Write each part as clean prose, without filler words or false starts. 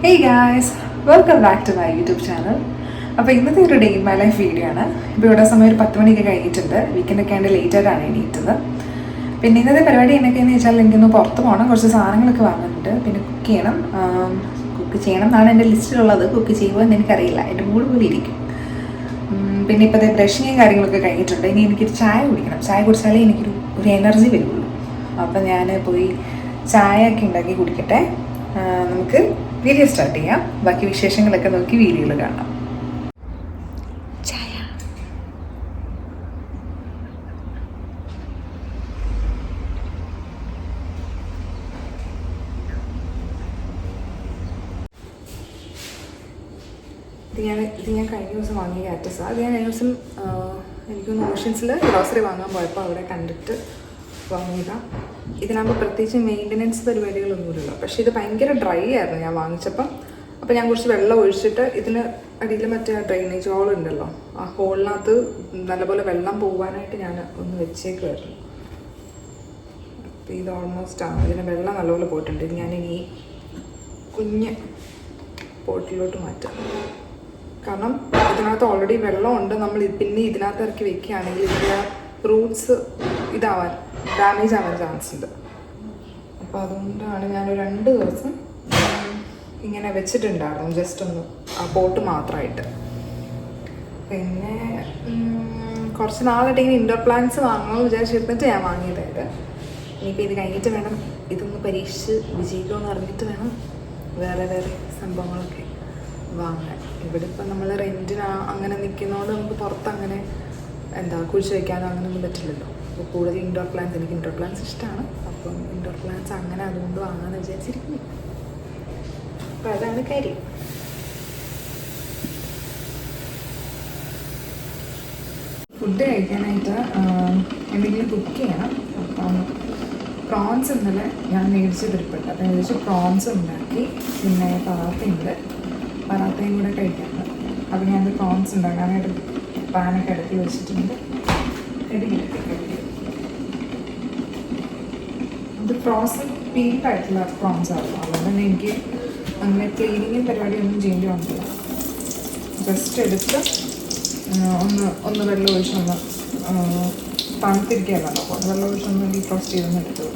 Hey guys, welcome back to my YouTube channel. അപ്പോൾ ഇന്നത്തെ ഒരു day in my life video ആണ്. ഇപ്പോൾ ഇവിടെ സമയം ഒരു 10 മണിയൊക്കെ കഴിഞ്ഞിട്ടുണ്ട്. വീക്കെൻഡൊക്കെ ആയിട്ട് ലേറ്റായിട്ടാണ് എണീറ്റത്. പിന്നെ ഇന്നത്തെ പരിപാടി എന്നൊക്കെയെന്ന് വെച്ചാൽ എനിക്കൊന്ന് പുറത്ത് പോകണം, കുറച്ച് സാധനങ്ങളൊക്കെ വാങ്ങുന്നുണ്ട്, പിന്നെ കുക്ക് ചെയ്യണം എന്നാണ് എൻ്റെ ലിസ്റ്റിലുള്ളത്. കുക്ക് ചെയ്യുമോ എന്ന് എനിക്കറിയില്ല, എൻ്റെ മൂഡ് പോലെ ഇരിക്കും. പിന്നെ ഇപ്പോഴത്തെ ബ്രഷിങ്ങും കാര്യങ്ങളൊക്കെ കഴിഞ്ഞിട്ടുണ്ട്. ഇനി എനിക്കൊരു ചായ കുടിക്കണം. ചായ കുടിച്ചാലേ എനിക്കൊരു എനർജി വരുള്ളൂ. അപ്പം ഞാൻ പോയി ചായ ഒക്കെ ഉണ്ടാക്കി കുടിക്കട്ടെ. നമുക്ക് വീഡിയോ സ്റ്റാർട്ട് ചെയ്യാം. ബാക്കി വിശേഷങ്ങളൊക്കെ നോക്കി വീഡിയോയിൽ കാണാം. ചായ ഇത് ഞാൻ കഴിഞ്ഞ ദിവസം വാങ്ങിയ കാറ്റസാണ്. അത് ഞാൻ കഴിഞ്ഞ ദിവസം എനിക്കൊന്ന് ഓഷൻസിൽ ഗ്രോസറി വാങ്ങാൻ പോയപ്പോൾ അവിടെ കണ്ടിട്ട് വാങ്ങിയതാണ്. ഇതിനാകുമ്പോൾ പ്രത്യേകിച്ച് മെയിൻ്റനൻസ് പരിപാടികളൊന്നുമില്ലല്ലോ. പക്ഷേ ഇത് ഭയങ്കര ഡ്രൈ ആയിരുന്നു ഞാൻ വാങ്ങിച്ചപ്പം. അപ്പോൾ ഞാൻ കുറച്ച് വെള്ളം ഒഴിച്ചിട്ട് ഇതിന് അടിയിൽ മറ്റേ ഡ്രെയിനേജ് ഹോൾ ഉണ്ടല്ലോ, ആ ഹോളിനകത്ത് നല്ലപോലെ വെള്ളം പോകാനായിട്ട് ഞാൻ ഒന്ന് വെച്ചേക്കുമായിരുന്നു. അപ്പോൾ ഇത് ഓൾമോസ്റ്റ് ആണ്. ഇതിന് വെള്ളം നല്ലപോലെ പോയിട്ടുണ്ട്. ഇത് ഞാനിനി കുഞ്ഞ് പോട്ടിലോട്ട് മാറ്റാം. കാരണം ഇതിനകത്ത് ഓൾറെഡി വെള്ളമുണ്ട്. നമ്മൾ പിന്നെ ഇതിനകത്ത് ഇറക്കി വെക്കുകയാണെങ്കിൽ ഇതിൻ്റെ റൂട്ട്സ് ഡാമേജ് ആവാൻ ചാൻസ് ഉണ്ട്. അപ്പോൾ അതുകൊണ്ടാണ് ഞാനൊരു 2 ദിവസം ഇങ്ങനെ വെച്ചിട്ടുണ്ടായിരുന്നു, ജസ്റ്റ് ഒന്ന് ആ പോട്ട് മാത്രമായിട്ട്. പിന്നെ കുറച്ച് നാളായിട്ട് ഇങ്ങനെ ഇൻഡോർ പ്ലാന്റ്സ് വാങ്ങണമെന്ന് വിചാരിച്ചിരുന്നിട്ട് ഞാൻ വാങ്ങിയതായത്. ഇനിയിപ്പോൾ ഇത് കഴിഞ്ഞിട്ട് വേണം ഇതൊന്ന് പരീക്ഷിച്ച് വിജയിക്കുമെന്ന് അറിഞ്ഞിട്ട് വേണം വേറെ സംഭവങ്ങളൊക്കെ വാങ്ങാൻ. ഇവിടെ ഇപ്പം നമ്മൾ റെൻറ്റിന് അങ്ങനെ നിൽക്കുന്നതുകൊണ്ട് നമുക്ക് പുറത്തങ്ങനെ കുഴിച്ച് വയ്ക്കാനോ അങ്ങനെയൊന്നും പറ്റില്ലല്ലോ. അപ്പോൾ കൂടുതൽ ഇൻഡോർ പ്ലാന്റ്സ്, എനിക്ക് ഇൻഡോർ പ്ലാന്റ്സ് ഇഷ്ടമാണ്. അപ്പം ഇൻഡോർ പ്ലാന്റ്സ് അങ്ങനെ അതുകൊണ്ട് വാങ്ങാമെന്ന് വിചാരിച്ചിരിക്കുന്നു. അപ്പോൾ അതാണ് കാര്യം. ഫുഡ് കഴിക്കാനായിട്ട് എന്തെങ്കിലും കുക്ക് ചെയ്യണം. അപ്പം പ്രോൺസ് ഇന്നലെ ഞാൻ മേടിച്ച് തിരുപ്പുണ്ട്. അപ്പം മേടിച്ച് പ്രോൺസ് ഉണ്ടാക്കി, പിന്നെ പറാത്തയും കൂടെ കഴിക്കാറുണ്ട്. അപ്പം ഞാൻ പ്രോൺസ് ഉണ്ടാക്കാനായിട്ട് പാനൊക്കെ അടുക്കി വെച്ചിട്ടുണ്ട്. ഇത് ഫ്രോസൺ പീൽഡായിട്ടുള്ള പ്രോൺസ് ആയിരുന്നു. അതുകൊണ്ട് തന്നെ എനിക്ക് അങ്ങനെ ക്ലീനിങ്ങും പരിപാടിയൊന്നും ചെയ്യേണ്ടി വന്നില്ല. ജസ്റ്റ് എടുത്ത് ഒന്ന് വെള്ളം ഒഴിച്ചൊന്ന് തണുത്തിരിക്കുകയല്ലോ, അപ്പോൾ വെള്ളം ഒഴിച്ചൊന്ന് ഡീഫ്രോസ്റ്റ് ചെയ്തൊന്ന് എടുത്തു.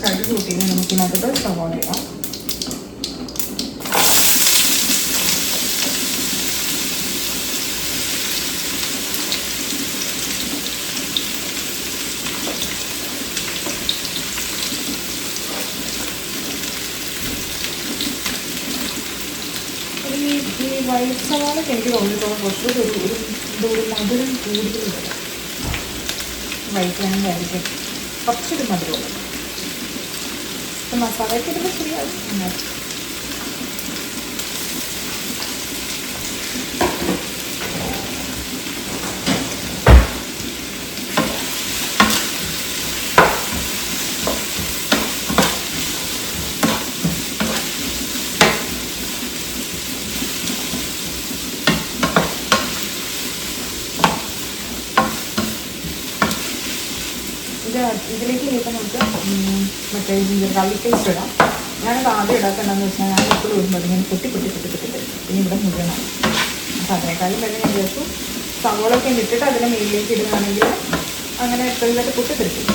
കടുക് കൂട്ടിയിട്ട് നമുക്കിനകത്ത് സവാള ഇടാം. ഈ വൈറ്റ് സവാളയ്ക്ക് എനിക്ക് തോന്നിയിട്ടുള്ള കുറച്ചുകൂടി ഒരു മധുരം കൂടുതൽ വരും. വൈറ്റ് വേണമെന്നായിരിക്കും കുറച്ചൊരു മധുരം. മസാലയൊക്കെ ഇടുമ്പോൾ ശരിയാവും. ഇതിലേക്ക് ഇനിയിപ്പോൾ നമുക്ക് മറ്റേ ജിഞ്ചർ ഗാർലിക് പേസ്റ്റ് ഇടാം. ഞാനത് ആദ്യം ഇടാത്തതെന്ന് വെച്ചാൽ ഞാൻ എപ്പോഴും ഇടുമ്പോൾ ഇങ്ങനെ പൊട്ടി പിന്നെ ഇവിടെ മുഴുവണം. അപ്പോൾ അതിനേക്കാളും വരെ ഞാൻ വിചാരിച്ചു സവോളൊക്കെ ഇട്ടിട്ട് അതിനെ മേലിലേക്ക് ഇടുകയാണെങ്കിൽ അങ്ങനെ ചെറുതായിട്ട് പൊട്ടിത്തെറിക്കും.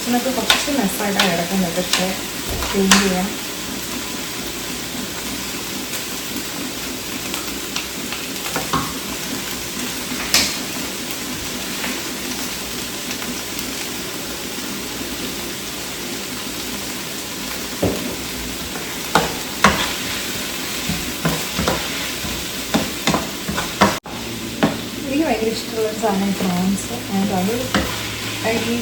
കിച്ചണൊക്കെ കുറച്ച് മെസ്സായിട്ടാണ് കിടക്കുന്നത്, പക്ഷേ ക്ലീൻ ചെയ്യാം. എനിക്ക് ഭയങ്കര ഇഷ്ടമുള്ളൊരു സാധനം പ്രോൺസ്. അത് ഈ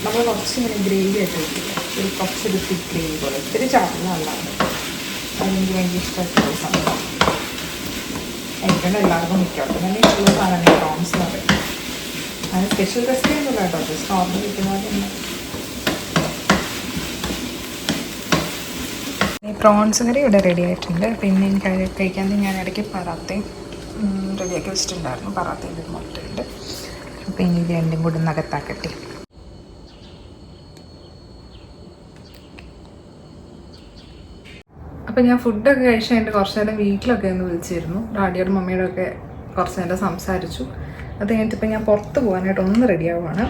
നമ്മൾ കുറച്ചിങ്ങനെ ഗ്രേവി ആയിട്ട് വെക്കില്ല, ഒരു കുറച്ചൊരു തിക്ക് ഗ്രേവി പോലെ, ഒത്തിരി ചാറുന്നതല്ലാതെ. അതെനിക്ക് ഭയങ്കര ഇഷ്ടമായിട്ടുള്ള സാധനം. എനിക്കുണ്ട് എല്ലാവർക്കും മിക്കവാറും തന്നെ ഇഷ്ടമുള്ള സാധനമാണ് പ്രോൺസ് എന്ന് പറയുന്നത്. അതിന് സ്പെഷ്യൽ റെസിപ്പി ഒന്നുമില്ല കേട്ടോ, ജസ്റ്റ് നോർമൽ കിട്ടുന്നത് തന്നെ. ഈ പ്രോൺസ് കറി ഇവിടെ റെഡി ആയിട്ടുണ്ട്. പിന്നെ എനിക്ക് കഴിക്കാൻ ഞാൻ ഇടയ്ക്ക് പറാത്തയും റെഡിയാക്കി വെച്ചിട്ടുണ്ടായിരുന്നു. പറാത്തയും ഒരു മുട്ടയുണ്ട്. അപ്പോൾ ഇനി ഇത് രണ്ടും കൂടി നകത്താക്കട്ടെ. അപ്പോൾ ഞാൻ ഫുഡൊക്കെ കഴിച്ച് കഴിഞ്ഞിട്ട് കുറച്ച് നേരം വീട്ടിലൊക്കെ ഒന്ന് വിളിച്ചിരുന്നു. ഡാഡിയോടും മമ്മിയോടും ഒക്കെ കുറച്ച് നേരം സംസാരിച്ചു. അത് കഴിഞ്ഞിട്ടിപ്പോൾ ഞാൻ പുറത്ത് പോകാനായിട്ട് ഒന്ന് റെഡിയാവുകയാണ്.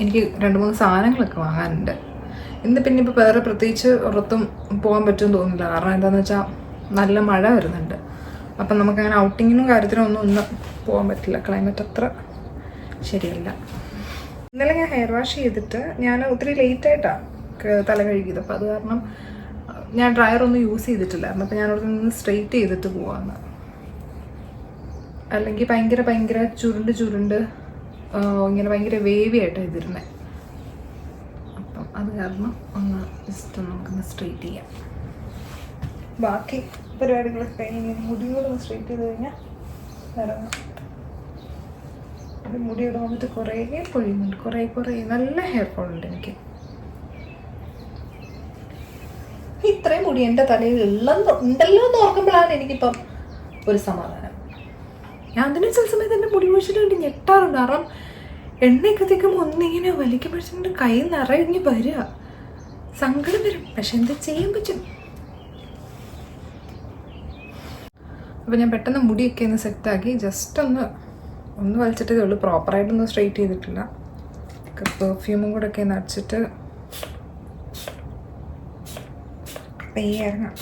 എനിക്ക് 2-3 സാധനങ്ങളൊക്കെ വാങ്ങാനുണ്ട്. ഇന്ന് പിന്നെ ഇപ്പോൾ വേറെ പ്രത്യേകിച്ച് പുറത്തും പോകാൻ പറ്റുമെന്ന് തോന്നുന്നില്ല. കാരണം എന്താണെന്ന് വെച്ചാൽ നല്ല മഴ വരുന്നുണ്ട്. അപ്പം നമുക്കങ്ങനെ ഔട്ടിങ്ങിനും കാര്യത്തിനും ഒന്നും പോകാൻ പറ്റില്ല, ക്ലൈമറ്റ് അത്ര ശരിയല്ല. ഇന്നലെ ഞാൻ ഹെയർ വാഷ് ചെയ്തിട്ട് ഞാൻ ഒത്തിരി ലേറ്റായിട്ടാണ് തല കഴുകിയത്. അപ്പോൾ അത് കാരണം ഞാൻ ഡ്രയറൊന്നും യൂസ് ചെയ്തിട്ടില്ലായിരുന്നു. അപ്പോൾ ഞാനവിടെ നിന്ന് സ്ട്രെയിറ്റ് ചെയ്തിട്ട് പോവാന്ന്. അല്ലെങ്കിൽ ഭയങ്കര ചുരുണ്ട് ഇങ്ങനെ ഭയങ്കര വേവി ആയിട്ടാണ് ഇതിരുന്നത്. അപ്പം അത് കാരണം ജസ്റ്റ് നമുക്കൊന്ന് സ്ട്രെയിറ്റ് ചെയ്യാം. ബാക്കി പരിപാടികളൊക്കെ കഴിഞ്ഞ് മുടിയോടൊന്ന് സ്ട്രെയിറ്റ് ചെയ്ത് കഴിഞ്ഞാൽ ഇറങ്ങാം. അത് മുടിയോട് വന്നിട്ട് കുറേ പൊഴിയുന്നുണ്ട്, കുറേ നല്ല ഹെയർ ഫോൾ ഉണ്ട് എനിക്ക്. ഇത്രയും മുടി എൻ്റെ തലയിൽ ഉണ്ടല്ലോ എന്ന് ഓർക്കുമ്പോഴാണ് എനിക്കിപ്പം ഒരു സമാധാനം. ഞാൻ അതിന് ചില സമയത്ത് എൻ്റെ മുടി കൊഴിച്ചിട്ട് വേണ്ടി ഞെട്ടാറുണ്ട്. കാരണം എണ്ണയൊക്കെ തേക്കുമ്പോൾ ഒന്നിങ്ങനെ വലിക്കുമ്പോഴത്തേക്ക് കൈ നിറഞ്ഞ് വരിക, സങ്കടം വരും. പക്ഷെ എന്താ ചെയ്യാൻ പറ്റും. അപ്പോൾ ഞാൻ പെട്ടെന്ന് മുടിയൊക്കെ ഒന്ന് സെറ്റാക്കി ജസ്റ്റ് ഒന്ന് വലിച്ചിട്ടേ ഉള്ളൂ. പ്രോപ്പറായിട്ടൊന്നും സ്ട്രെയിറ്റ് ചെയ്തിട്ടില്ല. പെർഫ്യൂമും കൂടെ ഒക്കെ ഒന്ന് അടിച്ചിട്ട് ഇറങ്ങാം.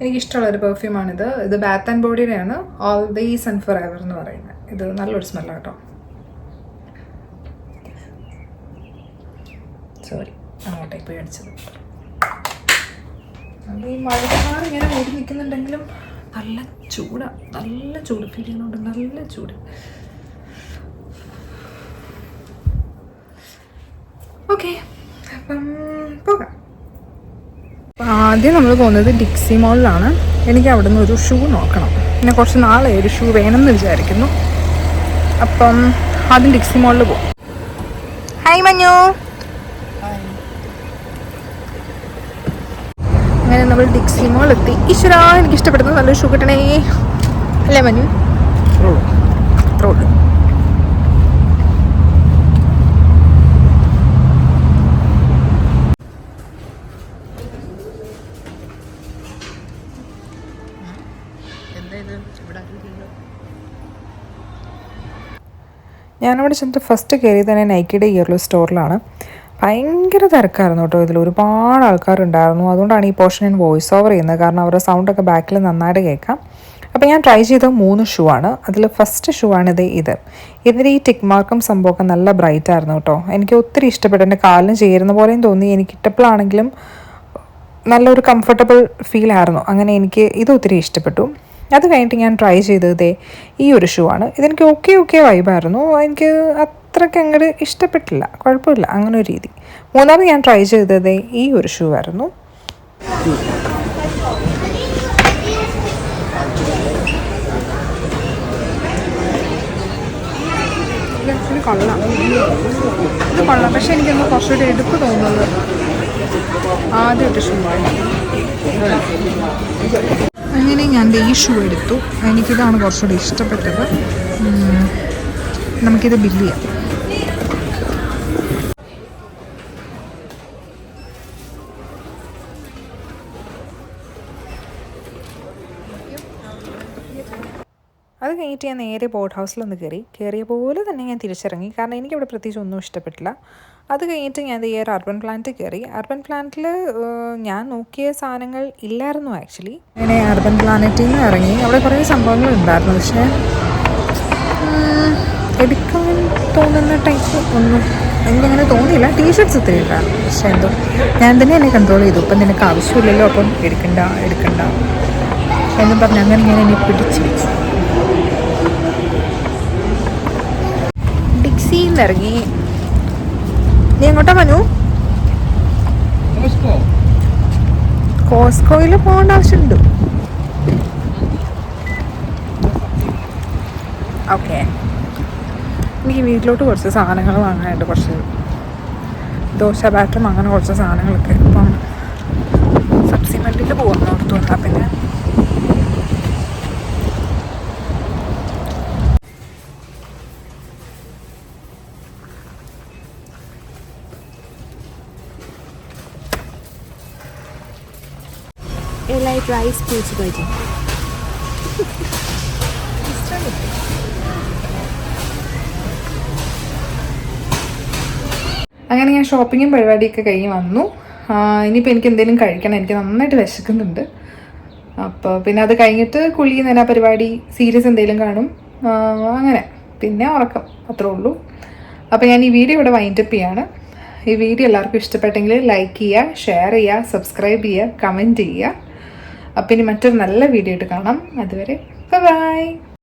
എനിക്കിഷ്ടമുള്ളൊരു പെർഫ്യൂമാണിത്. ഇത് ബാത്ത് ആൻഡ് ബോഡിയുടെയാണ്, ഓൾവേസ് ആൻഡ് ഫോർ എവർ എന്ന് പറയുന്നത്. ഇത് നല്ലൊരു സ്മെല്ലാണ് കേട്ടോ. സോറി, അങ്ങോട്ടേക്ക് പോയി അടിച്ചത്. ഈ മഴക്കാലം ഇങ്ങനെ മൂടി നിൽക്കുന്നുണ്ടെങ്കിലും നല്ല ചൂട് ഫീൽ ചെയ്യുന്നുണ്ട്, നല്ല ചൂട്. ഓക്കെ, അപ്പം പോകാം. ആദ്യം നമ്മൾ പോകുന്നത് ഡിക്സി മോളിലാണ്. എനിക്ക് അവിടെ നിന്ന് ഒരു ഷൂ നോക്കണം. പിന്നെ കുറച്ച് നാളെ ഒരു ഷൂ വേണമെന്ന് വിചാരിക്കുന്നു. അപ്പം ആദ്യം ഡിക്സി മോളിൽ പോകും. ഹായ് മഞ്ഞു. അങ്ങനെ നമ്മൾ ഡിക്സി മോൾ എത്തി. ഈശ്വരാ, എനിക്ക് ഇഷ്ടപ്പെടുന്ന നല്ലൊരു ഷൂ കിട്ടണേ അല്ലേ മഞ്ഞു? റോഡ് ഞാനവിടെ ചെന്നിട്ട് ഫസ്റ്റ് കയറിയത് തന്നെ നൈക്കിയുടെ ഇയർലോ സ്റ്റോറിലാണ്. ഭയങ്കര തിരക്കായിരുന്നു കേട്ടോ. ഇതിൽ ഒരുപാട് ആൾക്കാരുണ്ടായിരുന്നു. അതുകൊണ്ടാണ് ഈ പോർഷൻ ഞാൻ വോയിസ് ഓവർ ചെയ്യുന്നത്. കാരണം അവരുടെ സൗണ്ടൊക്കെ ബാക്കിൽ നന്നായിട്ട് കേൾക്കാം. അപ്പോൾ ഞാൻ ട്രൈ ചെയ്ത 3 ഷൂ ആണ്. അതിൽ ഫസ്റ്റ് ഷൂ ആണിത്. ഇതിൻ്റെ ഈ ടിക്ക് മാർക്കും സംഭവമൊക്കെ നല്ല ബ്രൈറ്റ് ആയിരുന്നു കേട്ടോ. എനിക്ക് ഒത്തിരി ഇഷ്ടപ്പെട്ടു. എൻ്റെ കാലിന് ചേരുന്ന പോലെയും തോന്നി. എനിക്ക് ഇട്ടപ്പോഴാണെങ്കിലും നല്ലൊരു കംഫർട്ടബിൾ ഫീലായിരുന്നു. അങ്ങനെ എനിക്ക് ഇത് ഒത്തിരി ഇഷ്ടപ്പെട്ടു. അത് കഴിഞ്ഞിട്ട് ഞാൻ ട്രൈ ചെയ്തത് ഈ ഒരു ഷൂ ആണ്. ഇതെനിക്ക് ഓക്കെ വൈബായിരുന്നു. എനിക്ക് അത്രയ്ക്ക് അങ്ങോട്ട് ഇഷ്ടപ്പെട്ടില്ല, കുഴപ്പമില്ല, അങ്ങനെ ഒരു രീതി. മൂന്നാമത് ഞാൻ ട്രൈ ചെയ്തത് ഈ ഒരു ഷൂ ആയിരുന്നു. ഇത് കൊള്ളാം, പക്ഷെ എനിക്കൊന്ന് കുറച്ചുകൂടി എടുപ്പ് തോന്നുന്നത് ആദ്യമായിട്ട് ഷൂ ആണ്. അങ്ങനെ ഞാൻ ഈ ഷൂ എടുത്തു. എനിക്കിതാണ് കുറച്ചുകൂടി ഇഷ്ടപ്പെട്ടത്. നമുക്കിത് ബില്ല് ചെയ്യാം. അത് കഴിഞ്ഞിട്ട് ഞാൻ നേരെ ബോട്ട് ഹൗസിലൊന്ന് കയറിയ പോലെ തന്നെ ഞാൻ തിരിച്ചിറങ്ങി. കാരണം എനിക്കവിടെ പ്രത്യേകിച്ച് ഒന്നും ഇഷ്ടപ്പെട്ടില്ല. അത് കഴിഞ്ഞിട്ട് ഞാൻ ഈ ഒരു അർബൻ പ്ലാനറ്റിൽ കയറി. അർബൻ പ്ലാനറ്റിൽ ഞാൻ നോക്കിയ സാധനങ്ങൾ ഇല്ലായിരുന്നു ആക്ച്വലി. അങ്ങനെ അർബൻ പ്ലാനറ്റിൽ നിന്ന് ഇറങ്ങി. അവിടെ കുറേ സംഭവങ്ങൾ ഉണ്ടായിരുന്നു, പക്ഷേ എടുക്കാൻ തോന്നുന്ന ടൈപ്പ് ഒന്നും എനിക്കങ്ങനെ തോന്നിയില്ല. ടീഷർട്ട്സ് ഒത്തിരി ഉണ്ടായിരുന്നു, പക്ഷേ എന്തോ ഞാൻ തന്നെ എന്നെ കൺട്രോൾ ചെയ്തു. ഇപ്പം നിനക്ക് ആവശ്യമില്ലല്ലോ, അപ്പം എടുക്കണ്ട എന്നും പറഞ്ഞ് അങ്ങനെ ഞാൻ എന്നെ പിടിച്ചു വെച്ചു. ഡിക്സിയിൽ നിന്ന് ഇറങ്ങി. നീ എങ്ങോട്ടാ മനു? കോസ്കോയിൽ പോകേണ്ട ആവശ്യമുണ്ട്. ഓക്കെ, എനിക്ക് വീട്ടിലോട്ട് കുറച്ച് സാധനങ്ങൾ വാങ്ങാനായിട്ട്, കുറച്ച് ദോശ ബാറ്ററും അങ്ങനെ കുറച്ച് സാധനങ്ങളൊക്കെ. ഇപ്പം സബ്സിമെൻറ്റിൽ പോകുന്ന ഓർത്തു വന്നാൽ പിന്നെ Elite rice pulse bhaji. അങ്ങനെ ഞാൻ ഷോപ്പിങ്ങും പരിപാടിയൊക്കെ കഴിഞ്ഞ് വന്നു. ഇനിയിപ്പോൾ എനിക്ക് എന്തെങ്കിലും കഴിക്കണം, എനിക്ക് നന്നായിട്ട് വിശക്കുന്നുണ്ട്. അപ്പോൾ പിന്നെ അത് കഴിഞ്ഞിട്ട് കുളി നന പരിപാടി, സീരീസ് എന്തെങ്കിലും കാണും, അങ്ങനെ പിന്നെ ഉറക്കം, അത്രേ ഉള്ളൂ. അപ്പോൾ ഞാൻ ഈ വീഡിയോ ഇവിടെ വൈൻഡപ്പ് ചെയ്യാണ്. ഈ വീഡിയോ എല്ലാവർക്കും ഇഷ്ടപ്പെട്ടെങ്കിൽ ലൈക്ക് ചെയ്യുക, ഷെയർ ചെയ്യുക, സബ്സ്ക്രൈബ് ചെയ്യുക, കമൻറ്റ് ചെയ്യുക. അപ്പം ഇനി മറ്റൊരു നല്ല വീഡിയോ ആയിട്ട് കാണാം. അതുവരെ ബൈ.